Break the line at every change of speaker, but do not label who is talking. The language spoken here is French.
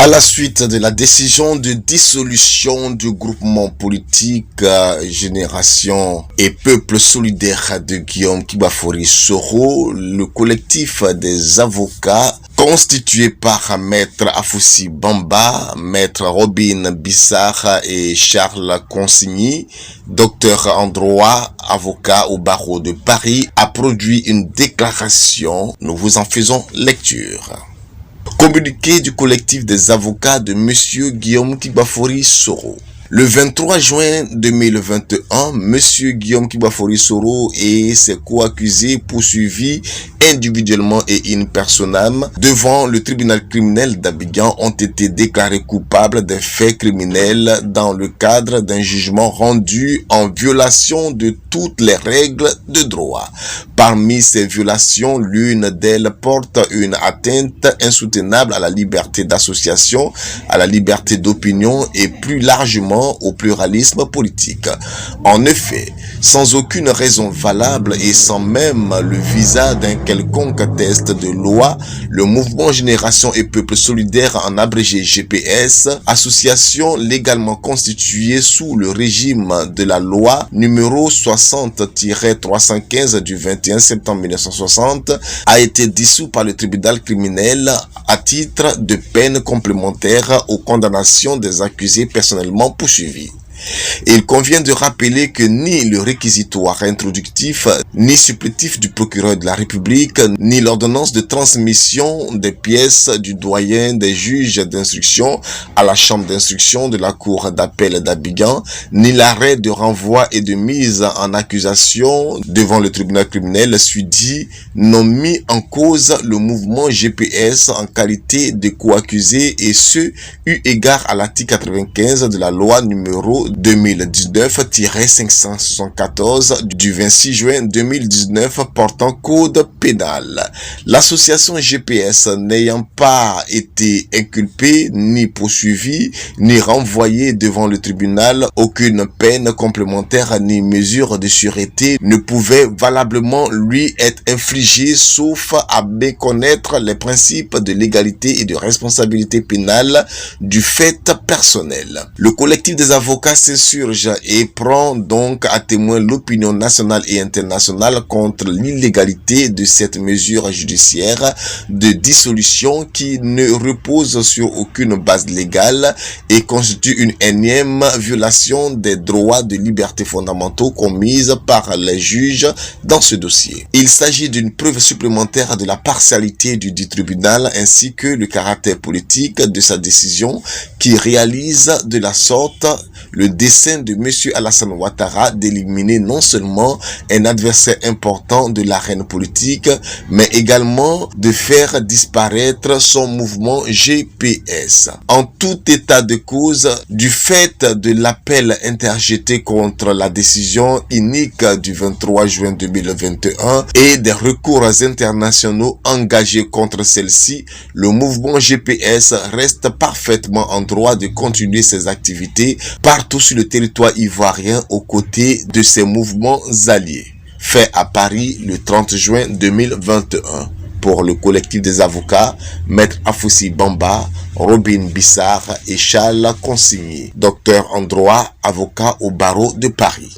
À la suite de la décision de dissolution du groupement politique Génération et Peuple Solidaire de Guillaume Kibafori Soro, le collectif des avocats constitué par Maître Afoussi Bamba, Maître Robin Bissar et Charles Consigny, docteur en droit, avocat au barreau de Paris, a produit une déclaration. Nous vous en faisons lecture. Communiqué du collectif des avocats de Monsieur Guillaume Kibafori Soro. Le 23 juin 2021, Monsieur Guillaume Kibafori Soro et ses co-accusés poursuivis individuellement et in personam devant le tribunal criminel d'Abidjan ont été déclarés coupables des faits criminels dans le cadre d'un jugement rendu en violation de toutes les règles de droit. Parmi ces violations, l'une d'elles porte une atteinte insoutenable à la liberté d'association, à la liberté d'opinion et plus largement au pluralisme politique. En effet, sans aucune raison valable et sans même le visa d'un quelconque test de loi, le mouvement Génération et Peuple Solidaire, en abrégé GPS, association légalement constituée sous le régime de la loi numéro 60-315 du 21 septembre 1960, a été dissous par le tribunal criminel à titre de peine complémentaire aux condamnations des accusés personnellement poursuivis. Il convient de rappeler que ni le réquisitoire introductif, ni supplétif du procureur de la République, ni l'ordonnance de transmission des pièces du doyen des juges d'instruction à la chambre d'instruction de la cour d'appel d'Abidjan, ni l'arrêt de renvoi et de mise en accusation devant le tribunal criminel suivi n'ont mis en cause le mouvement GPS en qualité de co-accusé, et ce, eu égard à l'article 95 de la loi numéro 2019-574 du 26 juin 2019 portant code pénal. L'association GPS n'ayant pas été inculpée, ni poursuivie, ni renvoyée devant le tribunal, aucune peine complémentaire ni mesure de sûreté ne pouvait valablement lui être infligée, sauf à méconnaître les principes de légalité et de responsabilité pénale du fait personnel. Le collectif des avocats s'insurge et prend donc à témoin l'opinion nationale et internationale contre l'illégalité de cette mesure judiciaire de dissolution qui ne repose sur aucune base légale et constitue une énième violation des droits de liberté fondamentaux commise par les juges dans ce dossier. Il s'agit d'une preuve supplémentaire de la partialité du dit tribunal ainsi que le caractère politique de sa décision qui réalise de la sorte le dessein de M. Alassane Ouattara d'éliminer non seulement un adversaire important de l'arène politique, mais également de faire disparaître son mouvement GPS. En tout état de cause, du fait de l'appel interjeté contre la décision inique du 23 juin 2021 et des recours internationaux engagés contre celle-ci, le mouvement GPS reste parfaitement en droit de continuer ses activités partout sur le territoire ivoirien aux côtés de ses mouvements alliés. Fait à Paris le 30 juin 2021. Pour le collectif des avocats, Maître Afoussi Bamba, Robin Bissar et Charles Consigny, docteur en droit, avocat au barreau de Paris.